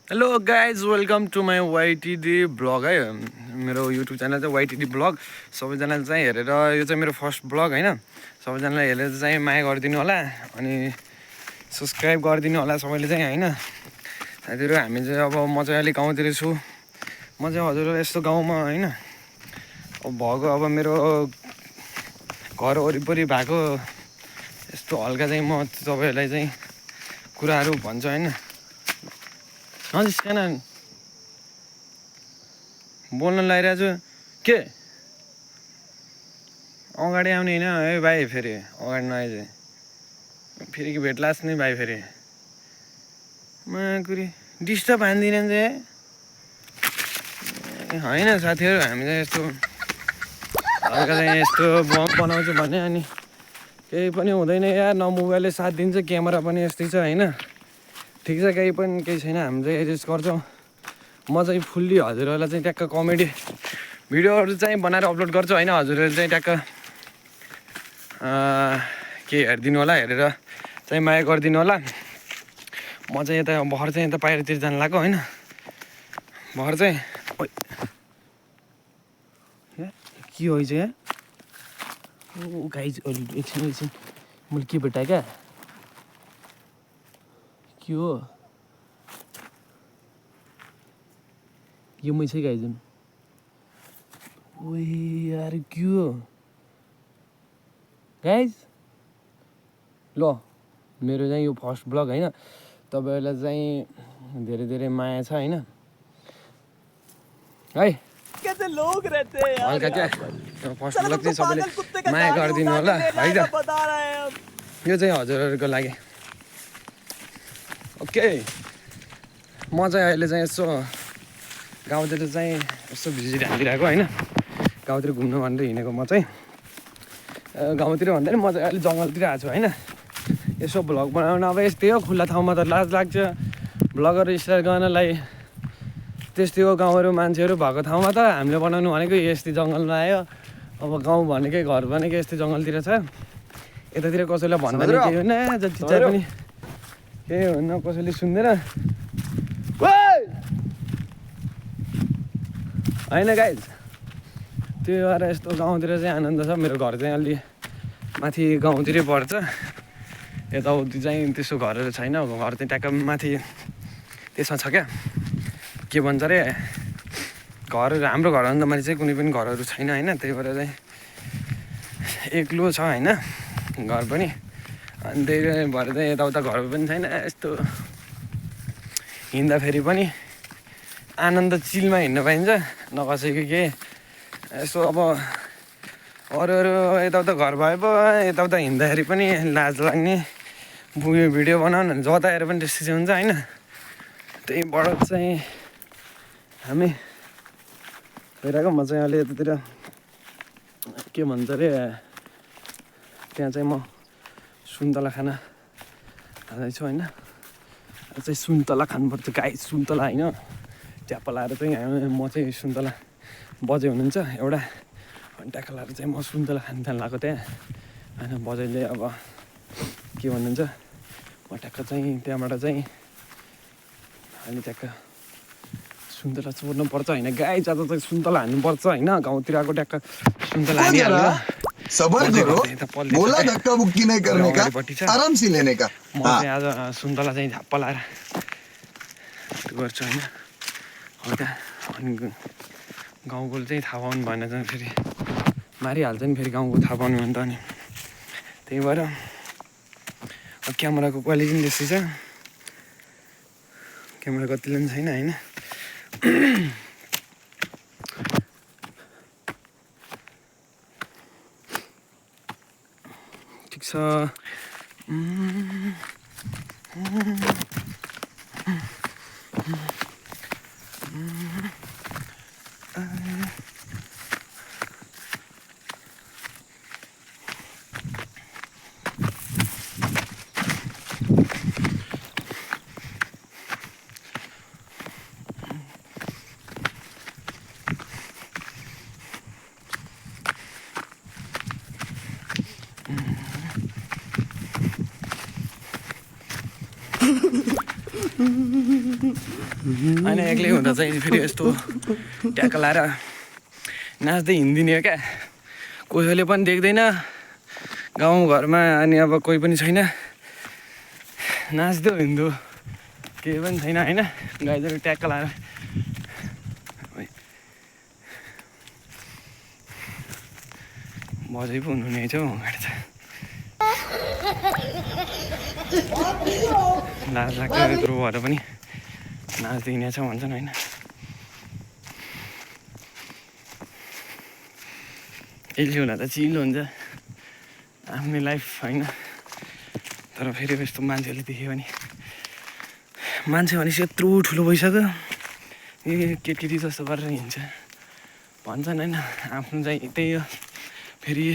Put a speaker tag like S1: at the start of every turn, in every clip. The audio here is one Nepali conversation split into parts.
S1: Hello guys welcome to my वाइटिडी ब्लग है मेरो युट्युब च्यानल चाहिँ वाइटिडी ब्लग सबैजनाले चाहिँ हेरेर यो चाहिँ मेरो फर्स्ट ब्लग होइन सबैजनाले हेरेर चाहिँ माया गरिदिनु होला अनि सब्सक्राइब गरिदिनु होला सबैले चाहिँ होइन साथीहरू हामी चाहिँ अब म चाहिँ अलिक गाउँतिर छु म चाहिँ हजुर यस्तो गाउँमा होइन अब भएको अब मेरो घर वरिपरि भएको यस्तो हल्का चाहिँ म तपाईँहरूलाई चाहिँ कुराहरू भन्छु होइन नजिस्कन बोल्न लागिरहेको छु के अगाडि आउने होइन है भाइ फेरि अगाडि नआइज फेरि कि भेट्लास् नि भाइ फेरि माकुरी डिस्टर्ब हान्दिनँ चाहिँ होइन साथीहरू हामी चाहिँ यस्तो हल्का चाहिँ यस्तो ब्लग बनाउँछु भने अनि केही पनि हुँदैन यार न मोबाइलले साथ दिन्छ क्यामेरा पनि यस्तै छ होइन ठिक छ केही छैन हामी चाहिँ एडजस्ट गर्छौँ म चाहिँ फुल्ली हजुरहरूलाई चाहिँ ट्याक्क कमेडी भिडियोहरू चाहिँ बनाएर अपलोड गर्छु होइन हजुरहरूले चाहिँ ट्याक्क के हेरिदिनु होला हेरेर चाहिँ माया गरिदिनु होला म चाहिँ यता भर्खर चाहिँ यता बाहिरतिर जानु लाग्यो होइन भर्खर चाहिँ के हो चाहिँ गाइज एकछिन मैले के भेटाएँ क्या के हो यो मै चाहिँ गाइज ओए यार के हो गाइज ल मेरो चाहिँ यो फर्स्ट ब्लग होइन तपाईँहरूलाई चाहिँ धेरै धेरै माया छ होइन है हल्का क्या फर्स्ट ब्लग चाहिँ सबैले माया गरिदिनु होला है त यो चाहिँ हजुरहरूको लागि ओके म चाहिँ अहिले चाहिँ यसो गाउँतिर चाहिँ यसो भिजिट हालिरहेको होइन गाउँतिर घुम्नु भनेर हिँडेको म चाहिँ गाउँतिर भन्दा नि म चाहिँ अहिले जङ्गलतिर आएको छु होइन यसो भ्लग बनाउनु अब यस्तै हो खुल्ला ठाउँमा त लाज लाग्छ भ्लगहरू स्टार्ट गर्नलाई त्यस्तै हो गाउँहरू मान्छेहरू भएको ठाउँमा त हामीले बनाउनु भनेको यस्तै जङ्गलमा आयो अब गाउँ भनेकै घर भनेकै यस्तै जङ्गलतिर छ यतातिर कसैलाई भन्दा नि केही हुन्न जति चाहिँ पनि केही हुन्न कसैले सुन्दैन होइन गाइज त्यो भएर यस्तो गाउँतिर चाहिँ आनन्द छ मेरो घर चाहिँ अलि माथि गाउँतिरै पर्छ यताउति चाहिँ त्यस्तो घरहरू छैन घर चाहिँ ट्याक्क माथि त्यसमा छ क्या के भन्छ अरे घरहरू हाम्रो घरभन्दा माथि चाहिँ कुनै पनि घरहरू छैन होइन त्यही भएर चाहिँ एक्लो छ होइन घर पनि अनि त्यही भएर चाहिँ यताउता घरहरू पनि छैन यस्तो हिँड्दाखेरि पनि आनन्द चिलमा हिँड्न पाइन्छ न कसैको के यसो अब अरू यताउता घर भए पो यताउता हिँड्दाखेरि पनि लाज लाग्ने भिडियो बनाउनु जता हेरेर पनि त्यस्तै चाहिँ हुन्छ होइन त्यहीबाट चाहिँ हामी गइरहेको म चाहिँ अहिले यतातिर के भन्छ अरे त्यहाँ चाहिँ म सुन्तला खान जाँदैछु होइन चाहिँ सुन्तला खानुपर्छ गाई सुन्तला होइन च्याप्पा लाएर चाहिँ म चाहिँ सुन्तला बजे हुनुहुन्छ एउटा अनि ट्याक्क लाएर चाहिँ म सुन्तला खान जानु लाग्यो त्यहाँ होइन बजैले अब के भन्नुहुन्छ म ट्याक्क चाहिँ त्यहाँबाट चाहिँ अहिले ट्याक्क सुन्तला चोर्नुपर्छ होइन गाई जाँदा चाहिँ सुन्तला हान्नुपर्छ होइन गाउँतिर आएको ट्याक्क सुन्तला हानिहाल्नु
S2: सबर करो बोला धक्का बुक्की नहीं करने का आराम से लेने का
S1: म चाहिँ आज सुन्तला चाहिँ झाप्पा लाएर गर्छु होइन हल्का अनि गाउँको चाहिँ थाहा पाउनु भएन चाहिँ फेरि मारिहाल्छ नि फेरि गाउँको थाहा पाउनु भने त अनि त्यही भएर क्यामेराको क्वालिटी पनि त्यस्तै छ क्यामेरा कतिले पनि छैन होइन ठिक छ होइन एक्लै हुँदा चाहिँ फेरि यस्तो ट्याक्क लाएर नाच्दै हिँडिदिने हो क्या कसैले पनि देख्दैन गाउँघरमा अनि अब कोही पनि छैन नाच्दो हिँड्दो केही पनि छैन होइन गाईहरू ट्याक्क लाएर बजै पो हुनु नै छ हौ अगाडि त लाज लाग्यो यत्रो भएर पनि नाच्दै हिँडेछ भन्छन् होइन यसले हुँदा त चिल हुन्छ आफ्नै लाइफ होइन तर फेरि यस्तो मान्छेहरूले देख्यो भने मान्छे भनेपछि यत्रो ठुलो भइसक्यो ए केटी जस्तो गरेर हिँड्छ भन्छन् होइन आफ्नो चाहिँ त्यही हो फेरि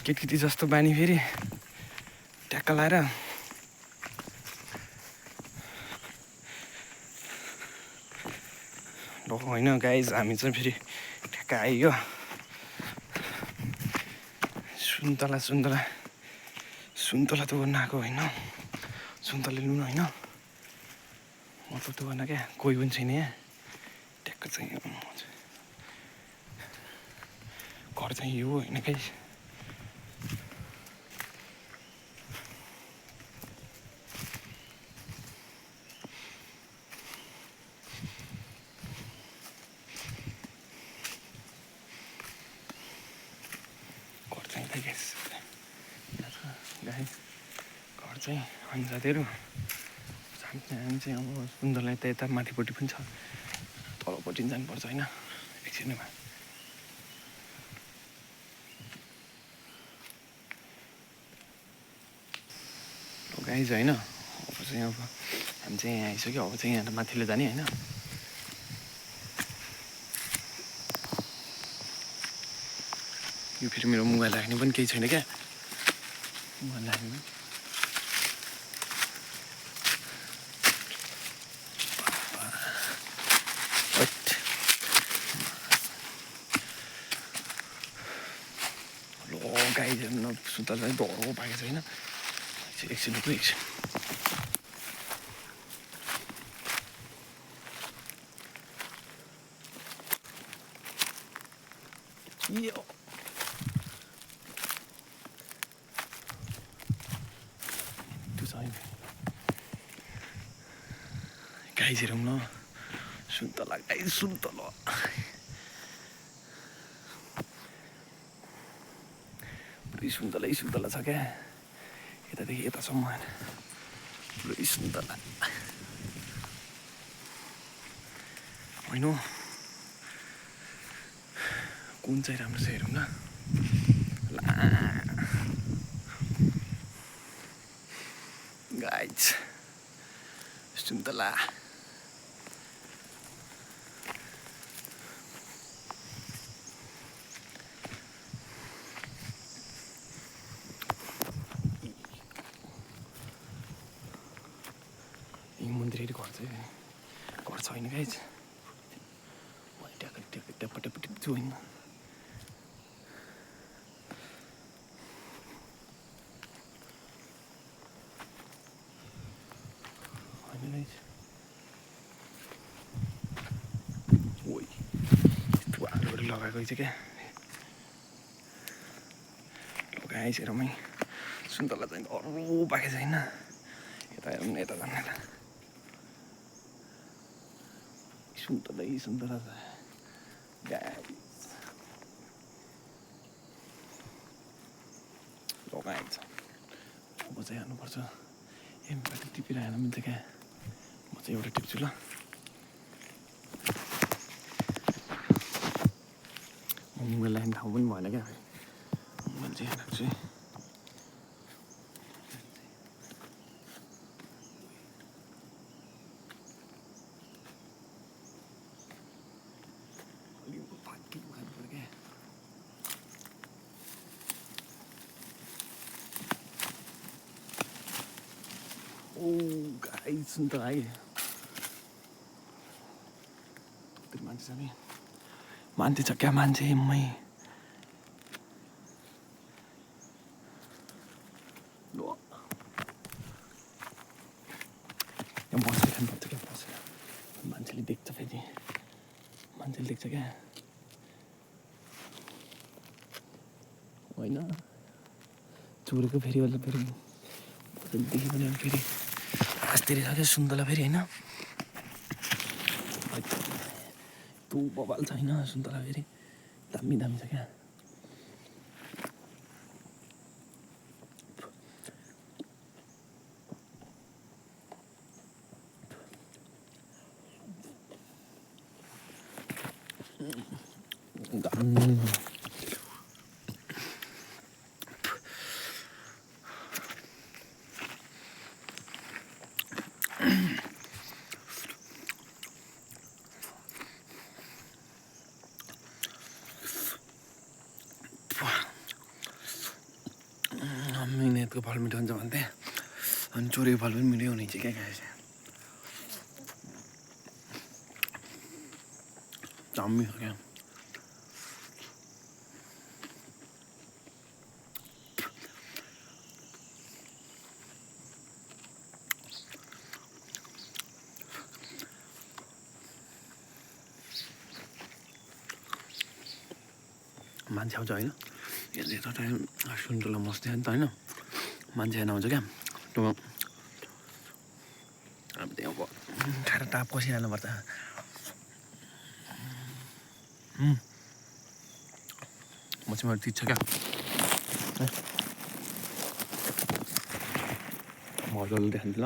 S1: केटी जस्तो बानी फेरि ट्याक्क लाएर होइन गाइज हामी चाहिँ फेरि ठ्याक्क आइयो सुन्तला त गर्न आएको होइन सुन्तला लिनु होइन मतलब त्यो गर्न क्या कोही पनि छैन यहाँ ट्याक्क चाहिँ घर चाहिँ यो होइन गाइज घर चाहिँ अनि साथीहरू हामी चाहिँ अब सुन्दरलाई त यता माथिपट्टि पनि छ तलपट्टि जानुपर्छ होइन एकछिनमा गाइज होइन अब चाहिँ अब हामी चाहिँ यहाँ आइसक्यो अब चाहिँ यहाँ माथिल्लो जाने होइन यो फेरि मेरो मोबाइल राख्ने पनि केही छैन क्या मोबाइल राख्ने गाई हेर्नु सुन्तला चाहिँ डरो पाएको छैन एकछिन गाई हेरौँ न सुन्तला गाई सुन्तला पुरै सुन्तला छ क्या यतादेखि यतासम्म पुरै सुन्तला होइन कुन चाहिँ राम्रो छ हेरौँ न गाइज सुन्तला मन्दिरहरू घर छैन गाइज ट्याप्पा टिप्छु होइन लगाएको चाहिँ क्या लगाएछ रमै सुन्तला चाहिँ अरू पाएको छैन यता हेरौँ न यता जाने सुन्तला लगाएछ अब चाहिँ हाल्नुपर्छ बाटो टिपिरहेर मिल्छ क्या म चाहिँ एउटा टिप्छु ल मोबाइल लाइन ठाउँ पनि भएन क्या मोबाइल चाहिँ यहाँ राख्छु गाई सुन्तला है मान्छे छ नि मान्छे छ क्या मान्छे मै यहाँ बसेर खानुपर्छ क्या, बसेर मान्छेले देख्छ, फेरि मान्छेले देख्छ क्या होइन, चोरेको फेरि होला, फेरि देखि पनि फेरि आस्तेरी छ क्या सुन्तला फेरि होइन, तँ बबाल छ होइन सुन्तला फेरि दामी दामी छ क्या। मिहिनेतको फल मिठो हुन्छ भन्थे, अनि चोरेको फल पनि मिठो हुने चाहिँ क्या खाएछ दामी हो क्या। मान्छे आउँछ होइन, यता टाइम सुन्तला मस्ती नि त होइन, मान्छे नआउँछ क्या, अब त्यहाँ अब खाएर टाप कसिहाल्नुपर्छ। मसिमहरू तिज छ क्या, मजाले देखान्छु ल।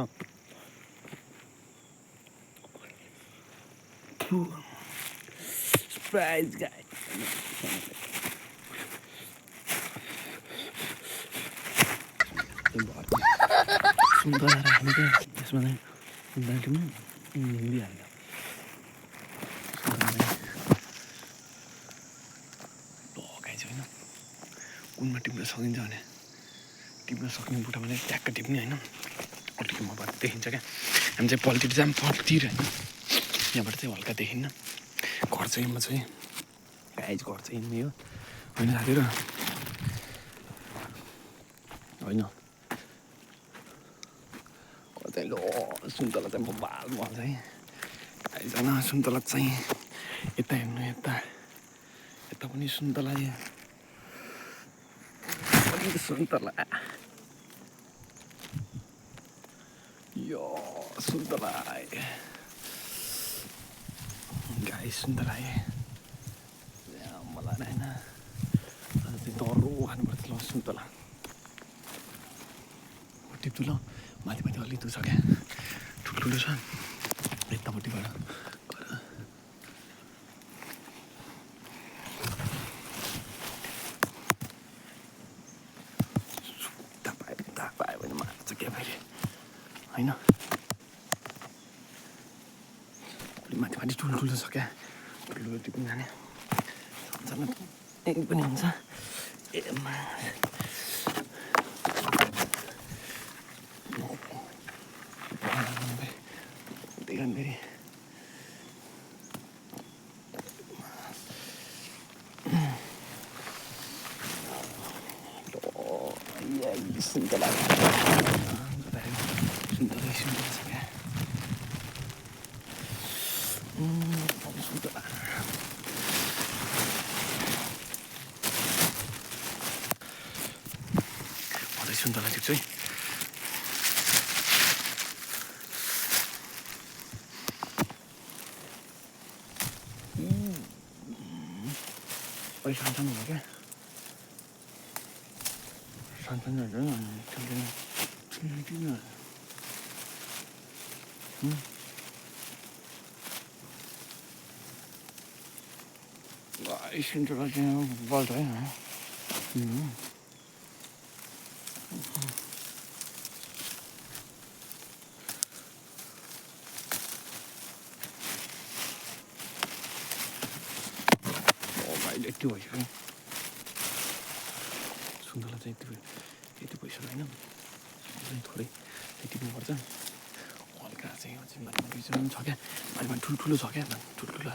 S1: Surprise guys. सुन्तला राख्ने क्या, त्यसमा चाहिँ बाटोमा हिँडिहाल्यो। लगाइन्छ होइन, कुनमा टिप्न सकिन्छ भने टिप्न सक्ने बुढा भने ट्याक्क टिप्ने होइन, अलिक मबाट देखिन्छ क्या। हामी चाहिँ पल्तिर जाम पल्तिर होइन, यहाँबाट चाहिँ हल्का देखिन्न। घर चाहिँ म चाहिँ गाइज घर चाहिँ हिँड्ने हो होइन साथीहरू होइन, लो सुन्तला चाहिँ बबाल भन्छ है, आइजन सुन्तला चाहिँ यता हेर्नु, यता यता पनि सुन्तला, सुन्तला यो सुन्तला गाई सुन्तला मलाई होइन, अन्त चाहिँ डह्रो खानुपर्छ ल सुन्तला। टिप्छु ल, माथि माथि अलिक छ क्या, ठुल्ठुलो छ यतापट्टिबाट थाहा पायो भने मार्छ क्या फेरि होइन, अलिक माथि माथि ठुल्ठुलो छ क्या, ठुल्ठुलो टिप्नु जाने सानो एक पनि हुन्छ। ए फेरि सुन्तला सुन्तला सुन्तला छ क्या, सुन्तला म चाहिँ सुन्तला टिप्छु है। अलिक सानो हो क्या, सानो सुन्तला चाहिँ बल्छ है। यति भइसक्यो सुन्तला चाहिँ, यति भइसक्यो होइन, थोरै टिप्नुपर्छ हल्का चाहिँ, माथि माथि छ क्या, माथि माथि ठुल्ठुलो छ क्या, ठुल्ठुलो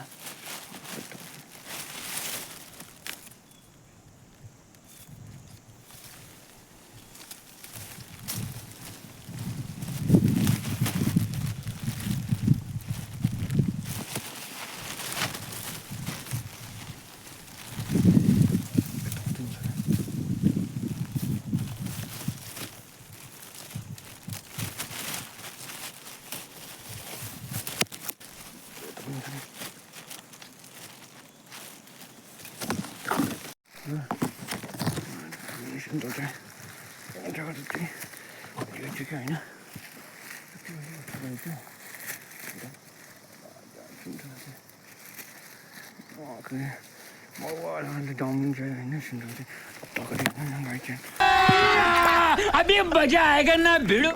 S1: सुन्दर चाहिँ जग्गा चाहिँ यो चाहिँ के होइन
S3: अभी मजा आएगा ना भिड़ो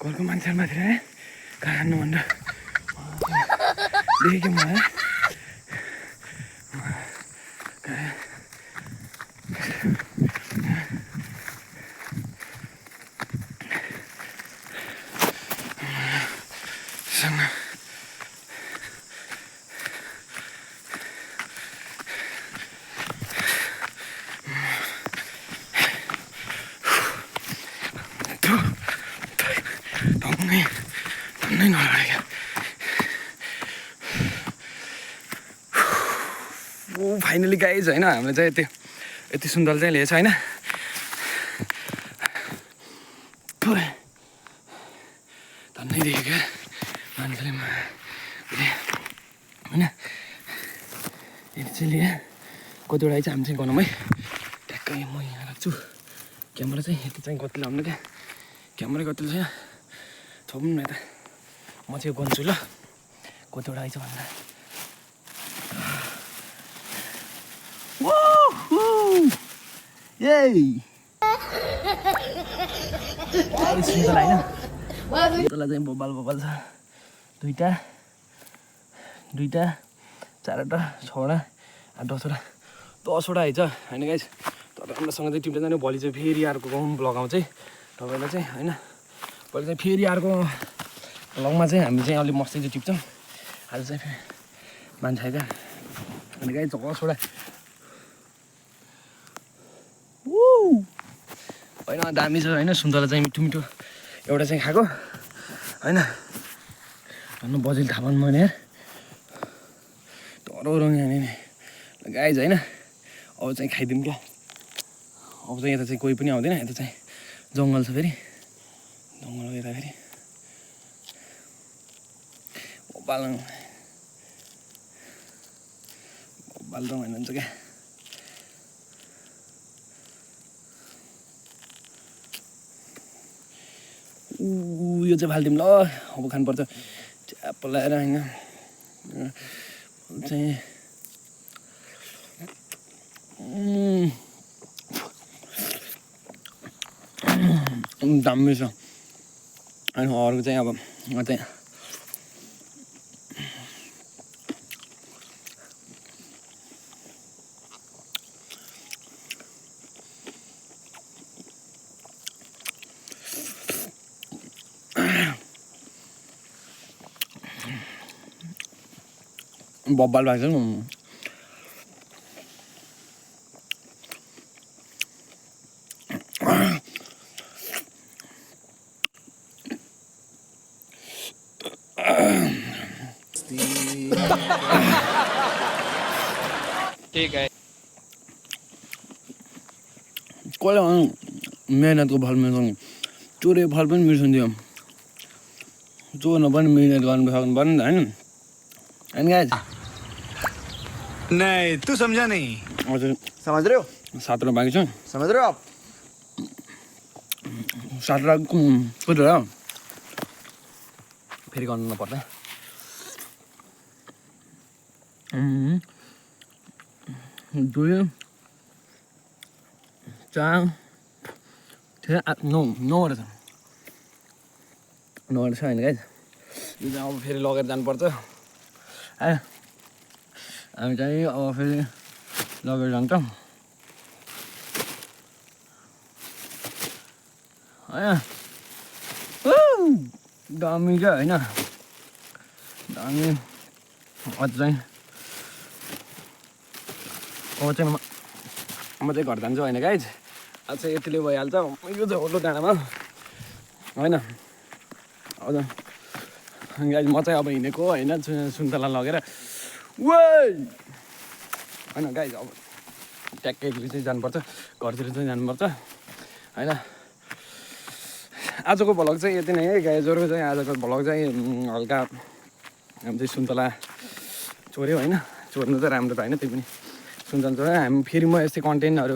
S3: घरको मान्छेहरूमाथि है काट्नु भन्दा देखेँ मलाई नै नलाग्यो फाइनली गाइज होइन हामीले चाहिँ यति सुन्दर चाहिँ लिएछ होइन धन्नै देख्यो क्या मान्छेले होइन यति चाहिँ लिएँ कतिवटा चाहिँ हामी चाहिँ गनौँ है ट्याक्कै म यहाँ राख्छु क्यामेरा चाहिँ यति चाहिँ कति लाउनु क्या क्यामेरा कति छैन थप्नु न यता म चाहिँ गन्छु ल कतिवटा आइछ भन्दा सुन्तला होइन सुन्तला चाहिँ बबाल बबाल छ दुईवटा चारवटा छवटा 10वटा आइछ होइन गाइस तर राम्रोसँग चाहिँ टिप्दै जाने भोलि चाहिँ फेरि अर्को गाउँ ब्लग आउँछ है तपाईँलाई चाहिँ होइन भोलि चाहिँ फेरि अर्को ब्लगमा चाहिँ हामी चाहिँ अलिक मस्तै चाहिँ टिप्छौँ आज चाहिँ फेरि मान्छे क्या अनि गाइस 10वटा होइन दामी छ होइन सुन्तला चाहिँ मिठो मिठो एउटा चाहिँ खाएको होइन भन्नु बजेल थाहा पाउनु मैले तर यहाँनिर गाइज होइन अब चाहिँ खाइदिउँ क्या अब चाहिँ यता चाहिँ कोही पनि आउँदैन यता चाहिँ जङ्गल छ फेरि जङ्गल यता फेरि बालङ भन्ने हुन्छ क्या यो चाहिँ फालिदिउँ ल अब खानुपर्छ च्याप लगाएर होइन चाहिँ दामी छ अनि अर्को चाहिँ अब चाहिँ बब्बाल भएको छ नि ठीक है कसले मेहनतको फल मिल्छ चोरेको फल पनि मिल्छ नि त्यो चोर्न पनि मिहिनेत गर्नु सक्नु पर्यो नि त होइन होइन गाइज
S2: नहीं तू समझा नहीं
S3: हजुर
S2: समझ रहे हो
S3: 7 रुपियाँ बाँकी छ
S2: समझ रहे हो आप
S3: 7 रुपियाँ कति हो फेरि गर्नु नपर्ला दुई 4 9 छ 9 छ होइन गाइज यो चाहिँ अब फेरि लगेर जानुपर्छ है हामी चाहिँ अब फेरि लगेर जान्छौँ होइन दामी क्या होइन दामी अझ चाहिँ अब चाहिँ म चाहिँ घर जान्छु होइन गाइज आज चाहिँ यतिले भइहाल्छ यो चाहिँ होलो डाँडामा होइन हजुर गाइज म चाहिँ अब हिँडेको होइन सुन्तला लगेर होइन गाइज अब ट्याक्कै चाहिँ जानुपर्छ घरतिर चाहिँ जानुपर्छ होइन आजको भ्लग चाहिँ यति नै है गाइजहरू चाहिँ आजको भ्लग चाहिँ हल्का हामी चाहिँ सुन्तला चोऱ्यो होइन चोर्नु त राम्रो त होइन त्यही पनि सुन्तला चोऱ्यो हामी फेरि म यस्तै कन्टेन्टहरू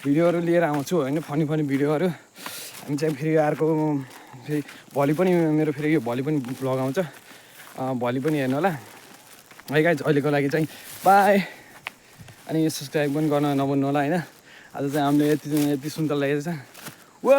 S3: भिडियोहरू लिएर आउँछु होइन फनी भिडियोहरू हामी चाहिँ फेरि अर्को फेरि भोलि पनि मेरो फेरि यो भोलि पनि भ्लग आउँछ भोलि पनि हेर्नु होला है गाइज अहिलेको लागि चाहिँ बाई अनि सब्सक्राइब पनि गर्न नभन्नु होला होइन आज चाहिँ हामीले यति सुन्तला लगेको छ वो